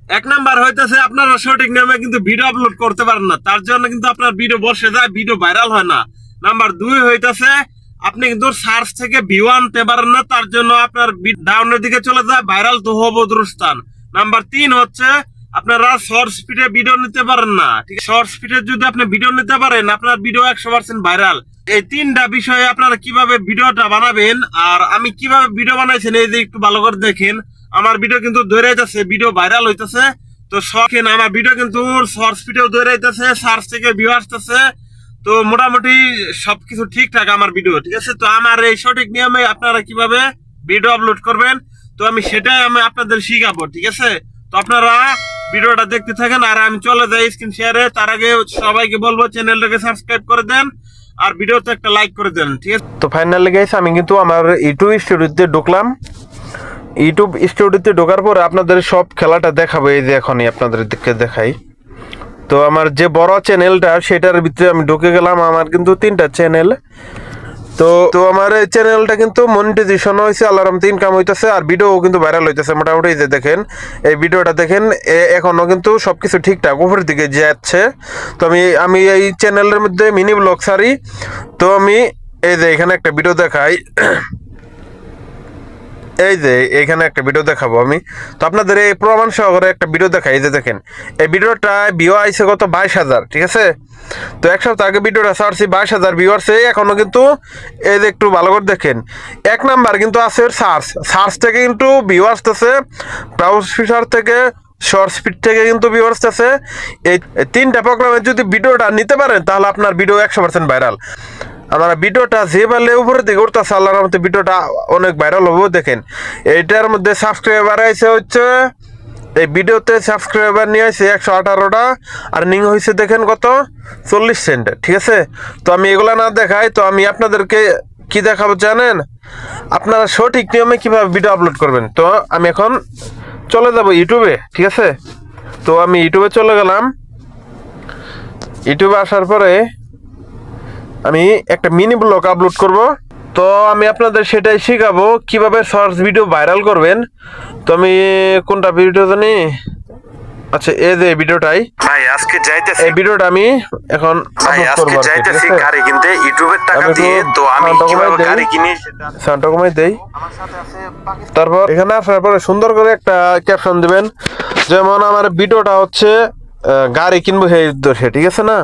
এক নাম্বার হইতেছে আপনারা সঠিক নিয়মে কিন্তু ভিডিও আপলোড করতে পারেন না, তার জন্য কিন্তু আপনার ভিডিও বসে যায়, ভিডিও ভাইরাল হয় না। নাম্বার 2 হইতেছে আপনি কিন্তু সার্চ থেকে ভিউ আনতে পারেন না, তার জন্য আপনার ডাউনের দিকে চলে যায়, ভাইরাল তো হবো দূরস্থান। নাম্বার 3 হচ্ছে আপনারা শর্ট স্পিডে ভিডিও নিতে পারেন না। ঠিক আছে, শর্ট স্পিডে যদি আপনি ভিডিও নিতে পারেন আপনার ভিডিও 100% ভাইরাল। এই 3টা বিষয়ে আপনারা কিভাবে ভিডিওটা বানাবেন আর আমি কিভাবে ভিডিও বানাইছেন এই যে একটু ভালো করে দেখেন। আমার ভিডিও কিন্তু ধরে যাচ্ছে, ভিডিও ভাইরাল হইতেছে। তো শখেন আমার ভিডিও কিন্তু শর্ট স্পিডেও ধরে যাইতেছে, সার্চ থেকে ভিউ আসতেছে। তো মোটামুটি সবকিছু ঠিকঠাক আমার ভিডিও। ঠিক আছে, তো আমার এই সঠিক নিয়মে আপনারা কিভাবে ভিডিও আপলোড করবেন তো আমি সেটাই আপনাদের শিখাবো। ঠিক আছে, তো আপনারা ভিডিওটা দেখতে থাকেন আর আমি চলে যাই স্ক্রিন শেয়ারে। তার আগে সবাইকে বলবো চ্যানেলটাকে সাবস্ক্রাইব করে দেন আর ভিডিওতে একটা লাইক করে দেন। ঠিক আছে, তো ফাইনালি গাইস আমি কিন্তু আমার ইউটিউব স্টুডিওতে ঢুকলাম। ইউটিউব স্টুডিওতে ঢোকার পরে আপনাদের সব খেলাটা দেখাবো। এই যে এখনই আপনাদেরকে দেখাই। তো আমার যে বড় চ্যানেলটা সেটার ভিতরে আমি ঢুকে গেলাম। আমার কিন্তু 3টা চ্যানেল। তো তো আমার এই চ্যানেলটা কিন্তু মনিটাইজেশন হয়েছে, আল্লাহর ইনকাম হইতেছে আর ভিডিও কিন্তু ভাইরাল হইতেছে মোটামুটি। এই যে দেখেন এই ভিডিওটা দেখেন, এখনো কিন্তু সবকিছু ঠিকঠাক উপরের দিকে যাচ্ছে। তো আমি এই চ্যানেলের মধ্যে মিনি ব্লগ সারি। তো আমি এই যে এখানে একটা ভিডিও দেখাই, এই যে এখানে একটা ভিডিও দেখাবো আমি। তো আপনাদের এই প্রমাণ সহকারে একটা ভিডিও দেখাই। এই যে দেখেন এই ভিডিওটা ভিউ আইছে কত 22,000। ঠিক আছে, তো এক সপ্তাহ আগে ভিডিওটা ছাড়ছি, 22,000 ভিউ আসছে। এখনো কিন্তু এই যে একটু ভালো করে দেখেন 1 নাম্বার কিন্তু আছে সার্চ থেকে কিন্তু ভিউ আসতেছে, ব্রাউজ ফিচার থেকে, শর্ট স্পিড থেকে কিন্তু ভিউ আসতেছে। এই 3টা প্রোগ্রামে যদি ভিডিওটা নিতে পারেন তাহলে আপনার ভিডিও 100% ভাইরাল। আমার ভিডিওটা যেভাবে উপরের দিকে উঠতেছে আল্লাহর রহমতে ভিডিওটা অনেক ভাইরাল হবে। দেখেন এইটার মধ্যে সাবস্ক্রাইবার আইছে হচ্ছে, এই ভিডিওতে সাবস্ক্রাইবার নিয়ে আসছে 118টা আর নিং হয়েছে দেখেন কত 40 সেন্ট। ঠিক আছে, তো আমি এগুলা না দেখাই, তো আমি আপনাদেরকে কি দেখাবো জানেন, আপনারা সঠিক নিয়মে কিভাবে ভিডিও আপলোড করবেন। তো আমি এখন চলে যাব ইউটিউবে। ঠিক আছে, তো আমি ইউটিউবে চলে গেলাম। ইউটিউবে আসার পরে আমি একটা মিনি ব্লগ আপলোড করব। তো আমি আপনাদের সেটাই শিখাবো কিভাবে শর্টস ভিডিও ভাইরাল করবেন। তো আমি কোনটা ভিডিও জানি, আচ্ছা এই যে ভিডিওটাই ভাই আজকে যাইতেছি, এই ভিডিওটা আমি এখন আপলোড করব। আজকে যাইতেছি গাড়ি কিনতে ইউটিউবের টাকা দিয়ে। তো আমি কিভাবে গাড়ি কিনি সেটা সাউন্ডটা কমাই দেই। তারপর এখানে আসার পরে সুন্দর করে একটা ক্যাপশন দিবেন, যেমন আমার ভিডিওটা হচ্ছে গাড়ি কিনবো সেই উদ্দেশ্যে। ঠিক আছে না,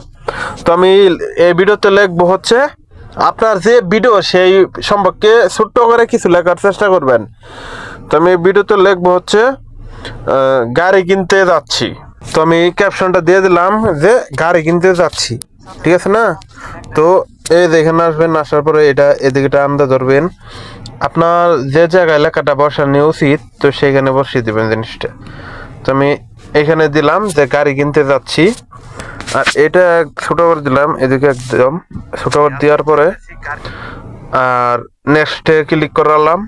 তো আমি এই ভিডিওতে লিখবো হচ্ছে আপনার যে ভিডিও সেই সম্পর্কে ছোট্ট করে কিছু লেখার চেষ্টা করবেন। তো আমি এই ভিডিওতে লিখবো হচ্ছে গাড়ি কিনতে যাচ্ছি। তো আমি ক্যাপশনটা দিয়ে দিলাম যে গাড়ি কিনতে যাচ্ছি। ঠিক আছে না, তো এই যেখানে আসবেন, আসার পরে এটা এদিকে আন্দাজ ধরবেন, আপনার যে জায়গায় লেখাটা বসানো উচিত তো সেখানে বসিয়ে দেবেন জিনিসটা। তো আমি এখানে দিলাম যে গাড়ি কিনতে যাচ্ছি আর এটা ছোট করে দিলাম, এদিকে একদম ছোট করে দেওয়ার পরে আর নেক্সটে ক্লিক করালাম।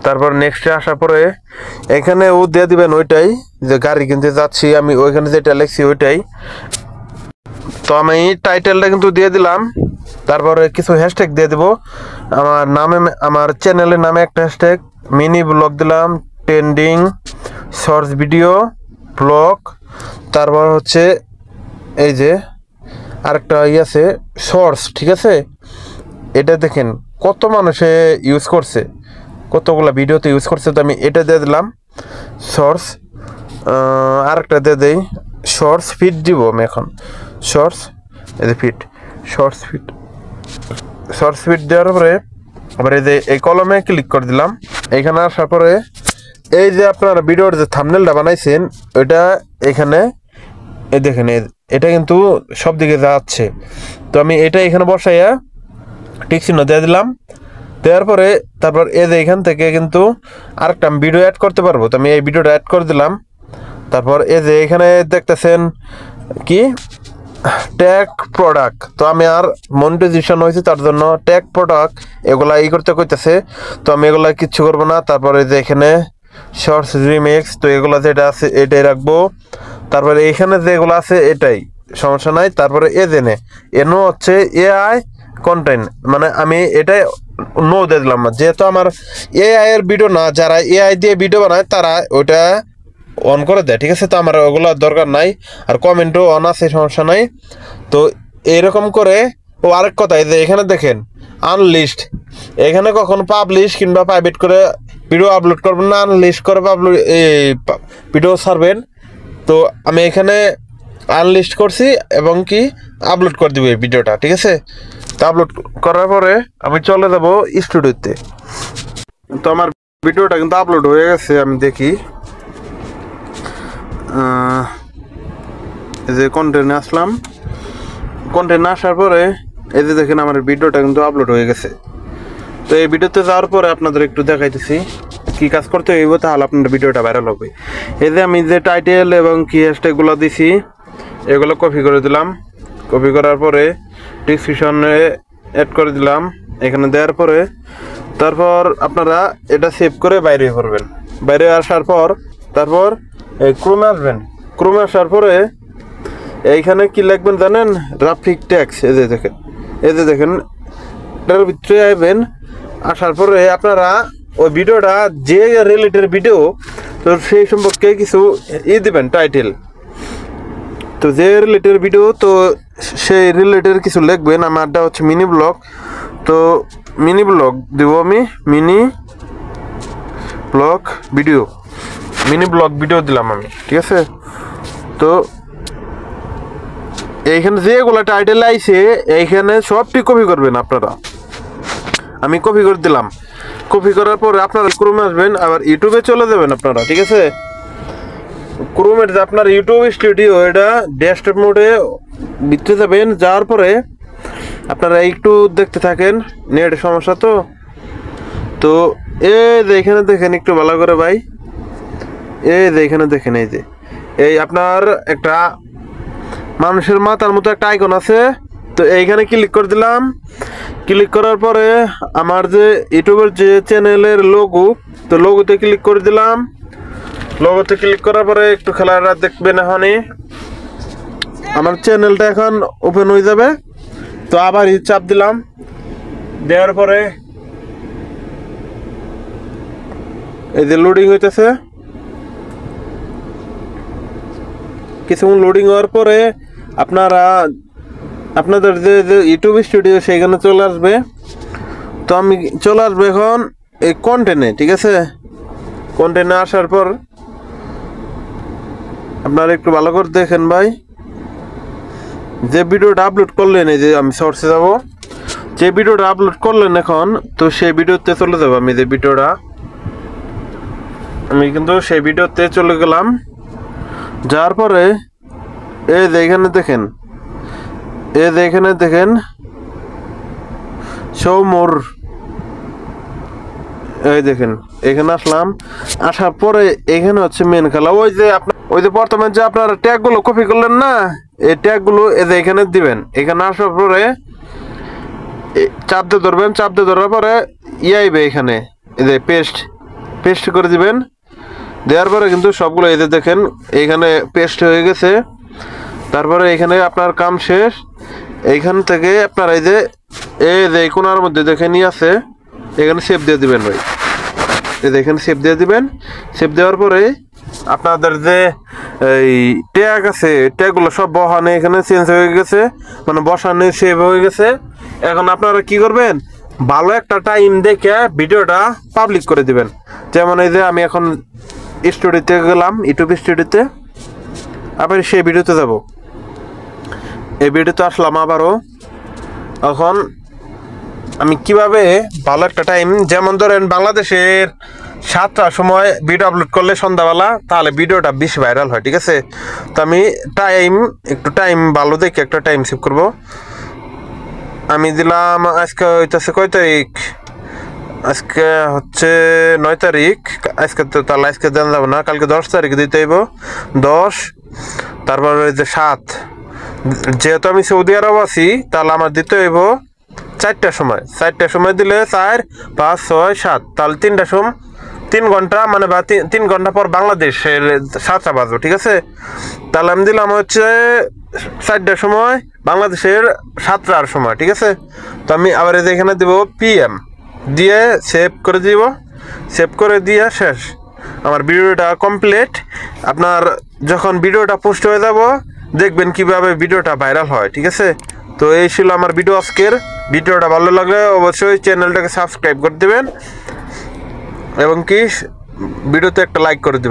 তারপর নেক্সটে আসার পরে এখানে ও দিয়ে দিবেন ওইটাই যে গাড়ি কিনতে যাচ্ছি, আমি ওইখানে যেটা লিখছি ওইটাই। তো আমি টাইটেলটা কিন্তু দিয়ে দিলাম, তারপরে কিছু হ্যাশট্যাগ দিয়ে দেবো আমার নামে, আমার চ্যানেলের নামে একটা হ্যাশট্যাগ, মিনি ব্লগ দিলাম, ট্রেন্ডিং, শর্টস ভিডিও, ব্লগ, তারপর হচ্ছে এই যে আরেকটা আছে শর্টস। ঠিক আছে, এটা দেখেন কত মানুষে ইউজ করছে, কতগুলা ভিডিওতে ইউজ করছে। তো আমি এটা দিয়ে দিলাম শর্টস। আরেকটা দিয়ে দেই শর্টস ফিট দিব আমি এখন, শর্টস এই যে ফিট, শর্টস ফিট দেওয়ার পরে আবার এই যে এই কলমে ক্লিক করে দিলাম। এইখানে আসার পরে এই যে আপনার ভিডিওর যে থাম্বনেলটা বানাইছেন ওইটা এখানে এই দেখেন, এটা কিন্তু সব দিকে যাচ্ছে। তো আমি এটা এখানে বসাইয়া টিক চিহ্ন দিয়ে দিলাম। দেওয়ার পরে তারপর এই যে এখান থেকে কিন্তু আরেকটা ভিডিও অ্যাড করতে পারবো। তো আমি এই ভিডিওটা অ্যাড করে দিলাম। তারপর এই যে এখানে দেখতেছেন কি ট্যাগ প্রোডাক্ট, তো আমি আর মনিটাইজেশন হয়েছে তার জন্য ট্যাগ প্রোডাক্ট এগুলা করতে কইতেছে, তো আমি এগুলা কিচ্ছু করবো না। তারপরে যে এখানে শর্টস রিমিক্স, তো এগুলা যেটা আছে এটাই রাখবো। তারপরে এখানে যেগুলো আছে এটাই সমস্যা নাই। তারপরে এজেনে এনো হচ্ছে এআই কন্টেন্ট, মানে আমি এটাই নো দিয়ে দিলাম। যেহেতু আমার এআই এর ভিডিও না, যারা এআই দিয়ে ভিডিও বানায় তারা ওটা অন করে দেয়, ঠিক আছে। তো আমার ওগুলো দরকার নাই। আর কমেন্টও অন আছে, সমস্যা নাই। তো এইরকম করে। ও আরেক কথা, এই যে এখানে দেখেন আনলিস্ট, এখানে কখনো পাবলিশ কিংবা প্রাইভেট করে ভিডিও আপলোড করবেন না, আনলিস্ট করে ভিডিও ছাড়বেন। তো আমি এখানে আনলিস্ট করছি এবং কি আপলোড করে দিব এই ভিডিওটা, ঠিক আছে। তো আপলোড করার পরে আমি চলে যাব স্টুডিওতে। তো আমার ভিডিওটা কিন্তু আপলোড হয়ে গেছে, আমি দেখি। এই যে কন্টেন্টে আসলাম, কন্টেন্টে আসার পরে এই যে দেখেন আমার ভিডিওটা কিন্তু আপলোড হয়ে গেছে। তো এই ভিডিওতে যাওয়ার পরে আপনাদের একটু দেখাইতেছি কি কাজ করতে হইব, তাহলে আপনার ভিডিওটা ভাইরাল হবে। এই যে আমি যে টাইটেল এবং কি হ্যাশট্যাগুলো দিছি এগুলো কপি করে দিলাম। কপি করার পরে ডিসক্রিপশনে অ্যাড করে দিলাম। এখানে দেওয়ার পরে তারপর আপনারা এটা সেভ করে বাইরে করবেন। বাইরে আসার পর তারপর এই ক্রোমে আসবেন। ক্রোমে আসার পরে এইখানে কি লিখবেন জানেন? Graphic tax. এই যে দেখেন, এই যে দেখেন, এটার ভিতরে আসবেন। আসার পরে আপনারা ওই ভিডিওটা যে রিলেটেড ভিডিও, তো সেই সম্পর্কে কিছু দিবেন টাইটেল। তো যে রিলেটেড ভিডিও, তো সেই রিলেটেড কিছু লিখবেন। আমারটা হচ্ছে মিনি ব্লগ, তো মিনি ব্লগ দিব আমি, mini blog video, mini blog video দিলাম আমি, ঠিক আছে। তো এইখানে যেগুলো টাইটেল আইছে এইখানে সবটি কপি করবেন আপনারা। আমি কপি করে দিলাম। কপি করার পরে আপনারা ক্রোমে আসবেন, আবার ইউটিউবে চলে যাবেন আপনারা, ঠিক আছে। ক্রোমের যে আপনার ইউটিউব স্টুডিও, এটা ডেস্কটপ মোডে ভিতরে যাবেন। যাওয়ার পরে আপনারা একটু দেখতে থাকেন, নেটের সমস্যা তো। তো এই যে এখানে দেখেন একটু ভালো করে ভাই, এই যে এখানে দেখেন, এই যে এই আপনার একটা মানুষের মাথার মতো একটা আইকন আছে। তো এইখানে ক্লিক করে দিলাম। ক্লিক করার পরে আমার যে ইউটিউবের যে চ্যানেলের লোগো, তো লোগোতে ক্লিক করে দিলাম। লোগোতে ক্লিক করার পরে একটু খেলাটা দেখবেন। এখনই আমার চ্যানেলটা এখন ওপেন হয়ে যাবে। তো আবার চাপ দিলাম। দেওয়ার পরে এই যে লোডিং হইতেছে, কিছুক্ষণ লোডিং হওয়ার পরে আপনাদের যে ইউটিউব স্টুডিও সেইখানে চলে আসবে। তো আমি চলে আসবে এখন এই কন্টেন্টে, ঠিক আছে। কন্টেন্টে আসার পর আপনারা একটু ভালো করে দেখেন ভাই, যে ভিডিওটা আপলোড করলেন, এই যে আমি সোর্সে যাব, যে ভিডিওটা আপলোড করলেন এখন, তো সেই ভিডিওতে চলে যাবো আমি। যে ভিডিওটা আমি কিন্তু সেই ভিডিওতে চলে গেলাম। যাওয়ার পরে এই যে এখানে দেখেন, এই যে এখানে দেখেন সৌমোর, এই দেখেন এখানে আসলাম। আসার পরে এখানে হচ্ছে মেন খেলা। ওই যে আপনার ওই যে প্রথমে যে আপনার ট্যাগ গুলো কপি করলেন না, এই ট্যাগ গুলো এই যে এখানে দিবেন। এখানে আসার পরে চাপ দিয়ে ধরবেন। চাপ দিয়ে ধরার পরে আইবে এখানে, এই যে পেস্ট করে দিবেন। দেওয়ার পরে কিন্তু সবগুলো এই যে দেখেন এখানে পেস্ট হয়ে গেছে। তারপরে এখানে আপনার কাম শেষ। এইখান থেকে আপনার এই যে এই কোণার মধ্যে দেখে নিয়ে আছে, এখানে সেভ দিয়ে দিবেন ভাই। এই যে এখানে সেভ দিয়ে দিবেন। সেভ দেওয়ার পরে আপনাদের যে এই ট্যাগ আছে, ট্যাগগুলো সব বসানে এখানে চেঞ্জ হয়ে গেছে, মানে বসানে সেভ হয়ে গেছে। এখন আপনারা কি করবেন, ভালো একটা টাইম দেখে ভিডিওটা পাবলিক করে দিবেন। যেমন এই যে আমি এখন স্টুডিওতে গেলাম, ইউটিউব স্টুডিওতে, আবার সেই ভিডিওতে যাব। এই ভিডিওতে আসলাম আবারও। এখন আমি কিভাবে ভালো একটা টাইম, যেমন ধরেন বাংলাদেশের 7টার সময় ভিডিও আপলোড করলে সন্ধ্যাবেলা, তাহলে ভিডিওটা বেশি ভাইরাল হয়, ঠিক আছে। তো আমি একটু টাইম ভালো দেখে একটা টাইম সেভ করব। আমি দিলাম আজকে হইতেছে কয় তারিখ, আজকে হচ্ছে 9 তারিখ। আজকে তো তাহলে আজকে জানা যাবে না, কালকে 10 তারিখ দিতে হইব। 10, তারপর ওই যে 7, যেহেতু আমি সৌদি আরব আছি তাহলে আমার দিতে হইব 4টার সময়। 4টার সময় দিলে 4, 5, 6, 7, তাহলে 3 ঘন্টা, মানে 3 ঘন্টা পর বাংলাদেশের 7টা বাজবে, ঠিক আছে। তাহলে আমি দিলাম হচ্ছে 4টার সময়, বাংলাদেশের 7টার সময়, ঠিক আছে। তো আমি আবার এখানে দেবো PM। দিয়ে সেভ করে দিব, সেভ করে দিয়ে শেষ, আমার ভিডিওটা কমপ্লিট। আপনার যখন ভিডিওটা পোস্ট হয়ে যাব দেখবেন কিভাবে ভিডিওটা ভাইরাল হয়, ঠিক আছে? তো এই ছিল আমার ভিডিও আজকের। ভিডিওটা ভালো লাগলে অবশ্যই চ্যানেলটাকে সাবস্ক্রাইব করে দেবেন এবং কি ভিডিওতে একটা লাইক করে দেবেন।